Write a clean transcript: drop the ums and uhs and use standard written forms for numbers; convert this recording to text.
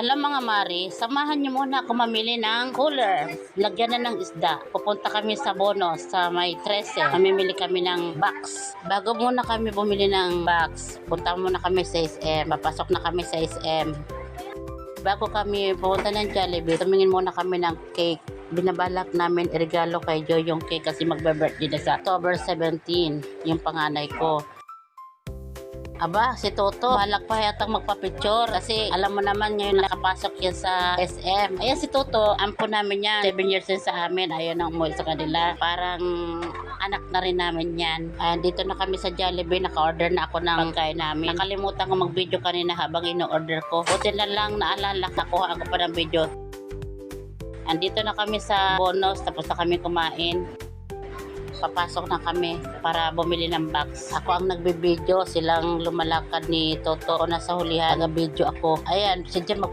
Alam mga Mari, samahan niyo muna ako mamili ng cooler. Lagyan na ng isda. Pupunta kami sa Bono sa may 13. Mamimili kami ng box. Bago muna kami bumili ng box, punta muna kami sa SM. Papasok na kami sa SM. Bago kami pupunta ng Jollibee, tumingin muna kami ng cake. Binabalak namin iregalo kay Joy yung cake kasi magbe-birthday na sa October 17, yung panganay ko. Aba, si Toto, balak pa yatang magpa-picture kasi alam mo naman ngayon nakapasok yan sa SM. Ayan si Toto, ampo namin yan. 7 years din sa amin, ayaw nang umuwi sa kanila. Parang anak na rin namin yan. Dito na kami sa Jollibee, naka-order na ako ng pagkain namin. Nakalimutan ko mag-video kanina habang ino-order ko. Buti na lang naalala, nakuha ako pa ng video. Andito na kami sa Bonus, tapos na kami kumain. Papasok na kami para bumili ng box. Ako ang nagbe-video, silang lumalakad ni Toto. Ako nasa hulihan, nag-video ako. Ayan, si Jen